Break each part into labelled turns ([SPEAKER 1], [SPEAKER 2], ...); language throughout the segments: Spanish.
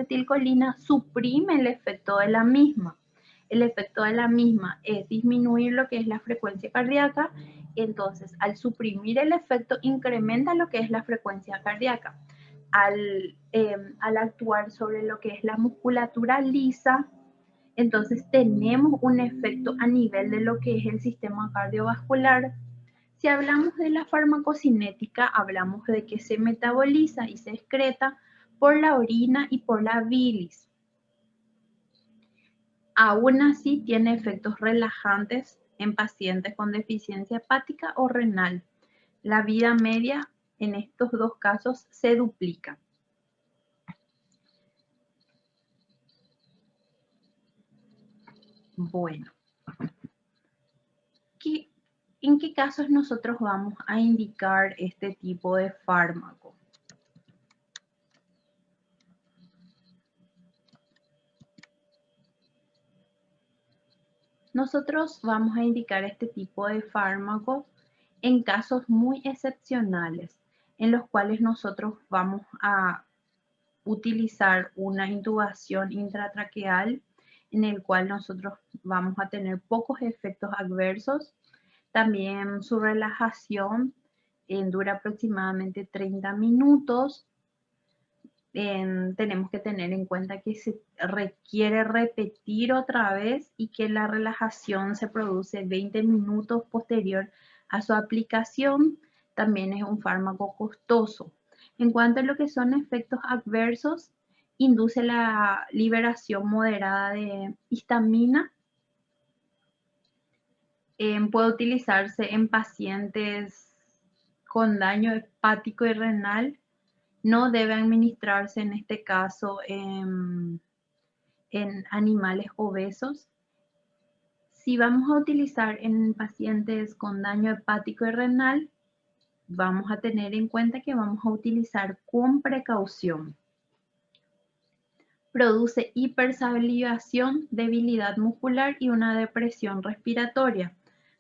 [SPEAKER 1] acetilcolina suprime el efecto de la misma. El efecto de la misma es disminuir lo que es la frecuencia cardíaca, entonces al suprimir el efecto incrementa lo que es la frecuencia cardíaca. Al actuar sobre lo que es la musculatura lisa, entonces tenemos un efecto a nivel de lo que es el sistema cardiovascular. Si hablamos de la farmacocinética, hablamos de que se metaboliza y se excreta por la orina y por la bilis. Aún así, tiene efectos relajantes en pacientes con deficiencia hepática o renal. La vida media en estos dos casos se duplica. Bueno, ¿en qué casos nosotros vamos a indicar este tipo de fármaco? Nosotros vamos a indicar este tipo de fármacos en casos muy excepcionales, en los cuales nosotros vamos a utilizar una intubación intratraqueal, en el cual nosotros vamos a tener pocos efectos adversos. También su relajación dura aproximadamente 30 minutos. Tenemos que tener en cuenta que se requiere repetir otra vez y que la relajación se produce 20 minutos posterior a su aplicación. También es un fármaco costoso. En cuanto a lo que son efectos adversos, induce la liberación moderada de histamina. Puede utilizarse en pacientes con daño hepático y renal. No debe administrarse en este caso en animales obesos. Si vamos a utilizar en pacientes con daño hepático y renal, vamos a tener en cuenta que vamos a utilizar con precaución. Produce hipersalivación, debilidad muscular y una depresión respiratoria.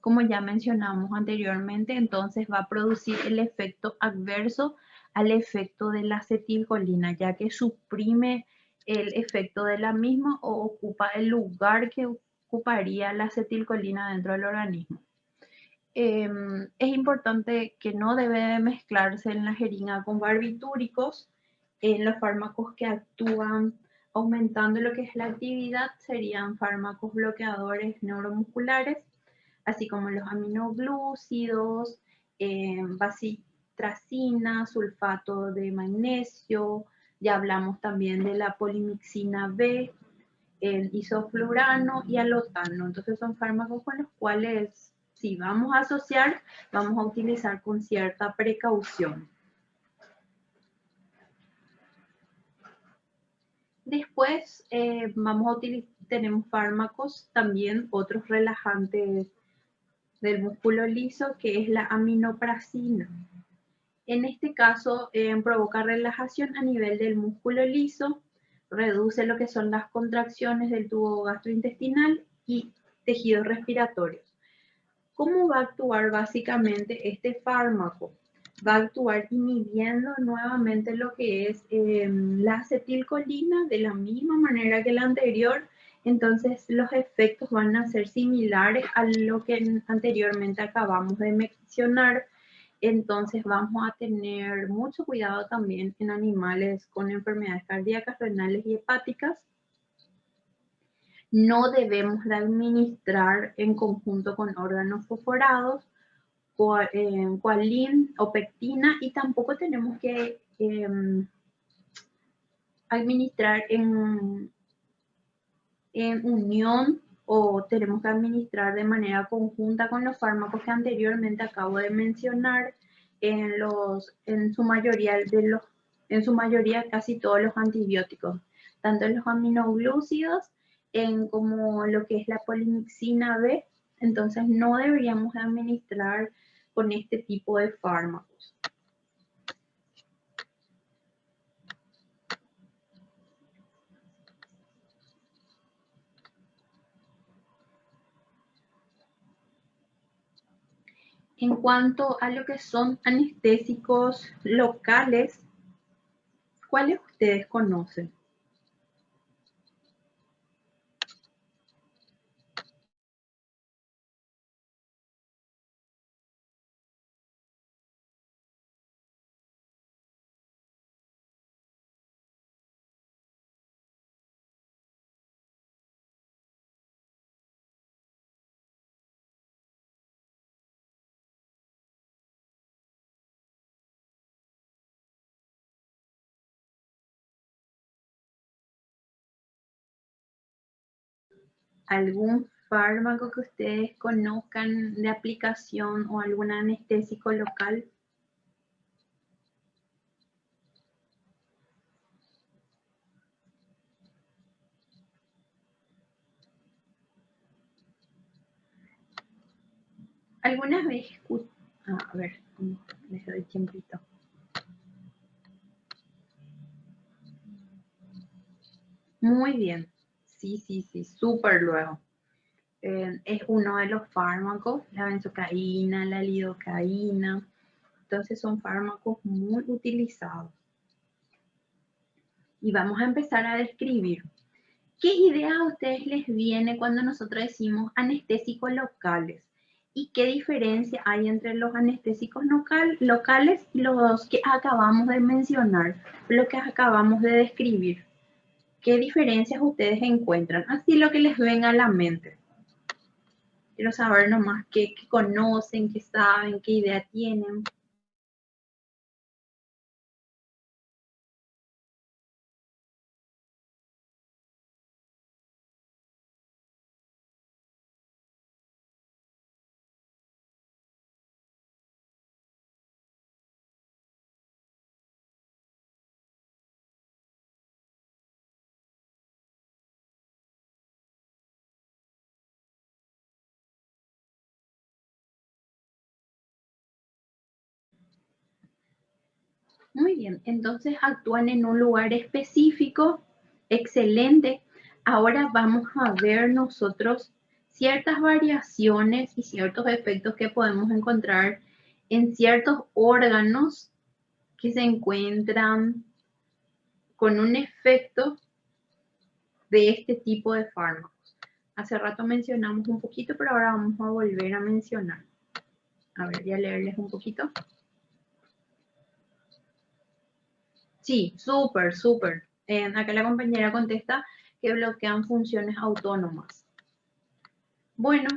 [SPEAKER 1] Como ya mencionamos anteriormente, entonces va a producir el efecto adverso al efecto de la acetilcolina, ya que suprime el efecto de la misma o ocupa el lugar que ocuparía la acetilcolina dentro del organismo. Es importante que no debe mezclarse en la jeringa con barbitúricos. Los fármacos que actúan aumentando lo que es la actividad serían fármacos bloqueadores neuromusculares, así como los aminoglúcidos, bacitracina, sulfato de magnesio. Ya hablamos también de la polimixina B, el isoflurano y alotano. Entonces son fármacos con los cuales, si vamos a asociar, vamos a utilizar con cierta precaución. Después tenemos fármacos, también otros relajantes del músculo liso, que es la aminopracina. En este caso, provoca relajación a nivel del músculo liso, reduce lo que son las contracciones del tubo gastrointestinal y tejidos respiratorios. ¿Cómo va a actuar básicamente este fármaco? Va a actuar inhibiendo nuevamente lo que es la acetilcolina de la misma manera que la anterior. Entonces los efectos van a ser similares a lo que anteriormente acabamos de mencionar. Entonces vamos a tener mucho cuidado también en animales con enfermedades cardíacas, renales y hepáticas. No debemos de administrar en conjunto con órganos fosforados, cualin o pectina, y tampoco tenemos que administrar en unión, o tenemos que administrar de manera conjunta con los fármacos que anteriormente acabo de mencionar, en su mayoría casi todos los antibióticos, tanto los aminoglúcidos como lo que es la polimixina B. Entonces no deberíamos administrar con este tipo de fármacos. En cuanto a lo que son anestésicos locales, ¿cuáles ustedes conocen? ¿Algún fármaco que ustedes conozcan de aplicación o algún anestésico local? ¿Alguna vez a ver, les doy tiempito. Muy bien. Sí, súper luego. Es uno de los fármacos, la benzocaína, la lidocaína. Entonces son fármacos muy utilizados. Y vamos a empezar a describir. ¿Qué idea a ustedes les viene cuando nosotros decimos anestésicos locales? ¿Y qué diferencia hay entre los anestésicos locales y los que acabamos de mencionar, lo que acabamos de describir? ¿Qué diferencias ustedes encuentran? Así lo que les venga a la mente. Quiero saber nomás qué conocen, qué saben, qué idea tienen. Muy bien, entonces actúan en un lugar específico. Excelente. Ahora vamos a ver nosotros ciertas variaciones y ciertos efectos que podemos encontrar en ciertos órganos que se encuentran con un efecto de este tipo de fármacos. Hace rato mencionamos un poquito, pero ahora vamos a volver a mencionar. A ver, voy a leerles un poquito. Sí, súper. Acá la compañera contesta que bloquean funciones autónomas. Bueno,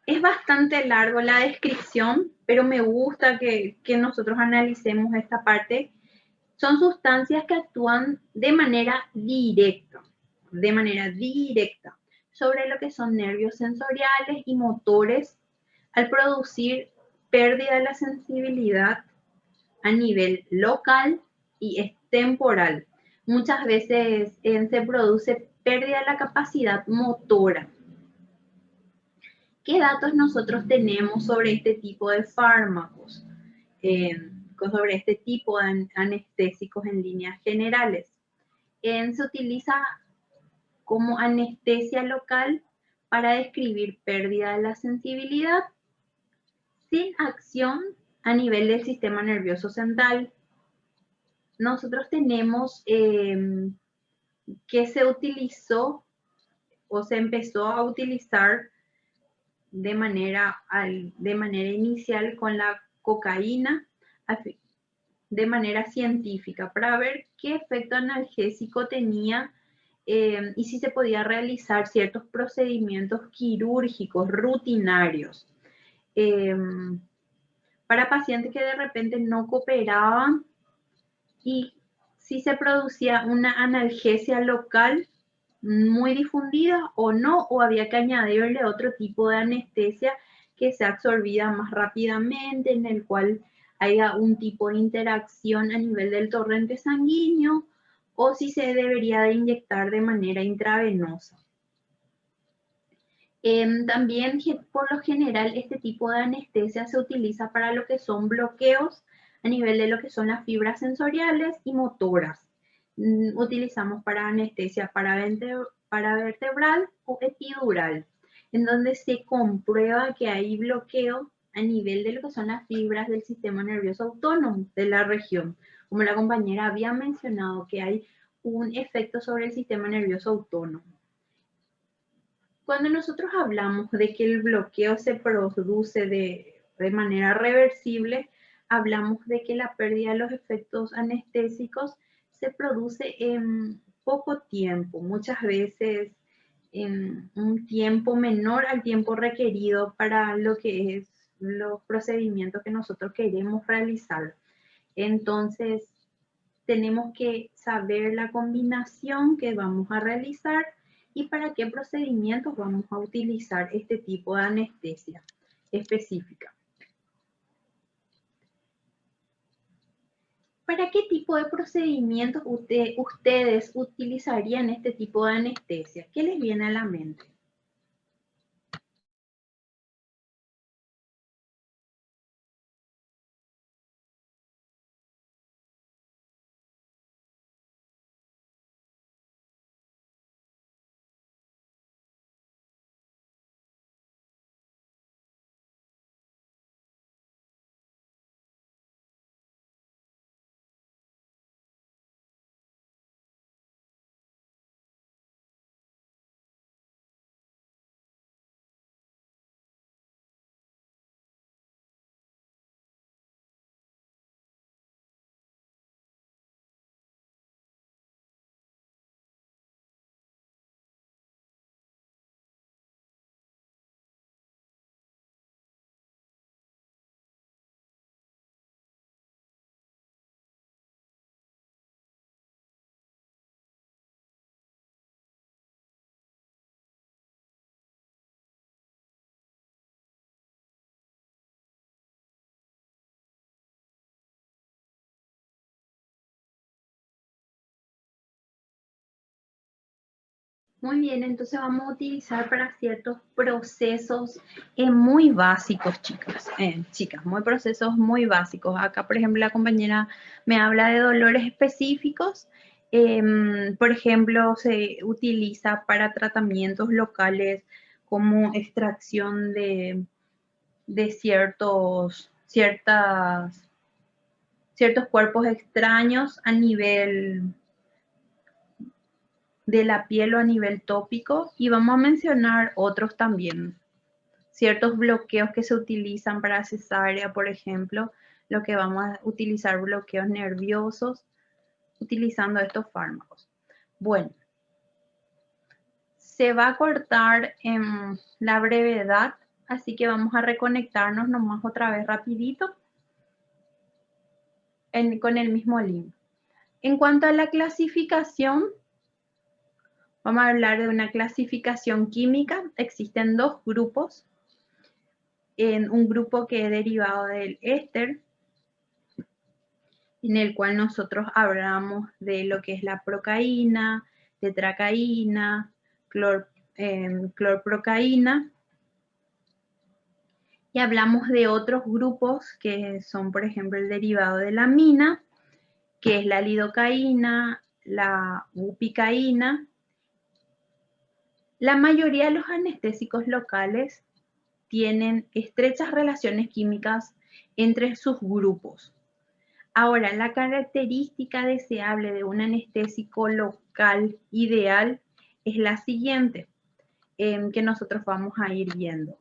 [SPEAKER 1] es bastante largo la descripción, pero me gusta que nosotros analicemos esta parte. Son sustancias que actúan de manera directa sobre lo que son nervios sensoriales y motores al producir pérdida de la sensibilidad a nivel local y temporal. Muchas veces se produce pérdida de la capacidad motora. ¿Qué datos nosotros tenemos sobre este tipo de fármacos? Sobre este tipo de anestésicos en líneas generales. Se utiliza como anestesia local para describir pérdida de la sensibilidad sin acción a nivel del sistema nervioso central. Nosotros tenemos que se utilizó o se empezó a utilizar de manera inicial con la cocaína de manera científica para ver qué efecto analgésico tenía y si se podía realizar ciertos procedimientos quirúrgicos rutinarios para pacientes que de repente no cooperaban y si se producía una analgesia local muy difundida o no, o había que añadirle otro tipo de anestesia que sea absorbida más rápidamente, en el cual haya un tipo de interacción a nivel del torrente sanguíneo, o si se debería de inyectar de manera intravenosa. También, por lo general, este tipo de anestesia se utiliza para lo que son bloqueos a nivel de lo que son las fibras sensoriales y motoras. Utilizamos para anestesia paravertebral o epidural, en donde se comprueba que hay bloqueo a nivel de lo que son las fibras del sistema nervioso autónomo de la región. Como la compañera había mencionado, que hay un efecto sobre el sistema nervioso autónomo. Cuando nosotros hablamos de que el bloqueo se produce de manera reversible, hablamos de que la pérdida de los efectos anestésicos se produce en poco tiempo, muchas veces en un tiempo menor al tiempo requerido para lo que es los procedimientos que nosotros queremos realizar. Entonces, tenemos que saber la combinación que vamos a realizar y para qué procedimientos vamos a utilizar este tipo de anestesia específica. ¿Para qué tipo de procedimientos ustedes utilizarían este tipo de anestesia? ¿Qué les viene a la mente? Muy bien, entonces vamos a utilizar para ciertos procesos muy básicos, chicas, muy procesos muy básicos. Acá, por ejemplo, la compañera me habla de dolores específicos. Por ejemplo, se utiliza para tratamientos locales como extracción de ciertos cuerpos extraños a nivel de la piel o a nivel tópico, y vamos a mencionar otros también. Ciertos bloqueos que se utilizan para cesárea, por ejemplo, lo que vamos a utilizar bloqueos nerviosos utilizando estos fármacos. Bueno, se va a cortar en la brevedad, así que vamos a reconectarnos nomás otra vez rapidito con el mismo link. En cuanto a la clasificación, vamos a hablar de una clasificación química. Existen dos grupos. En un grupo que es derivado del éster, en el cual nosotros hablamos de lo que es la procaína, tetracaína, clorprocaína, y hablamos de otros grupos que son, por ejemplo, el derivado de la amina, que es la lidocaína, la bupicaína. La mayoría de los anestésicos locales tienen estrechas relaciones químicas entre sus grupos. Ahora, la característica deseable de un anestésico local ideal es la siguiente, que nosotros vamos a ir viendo.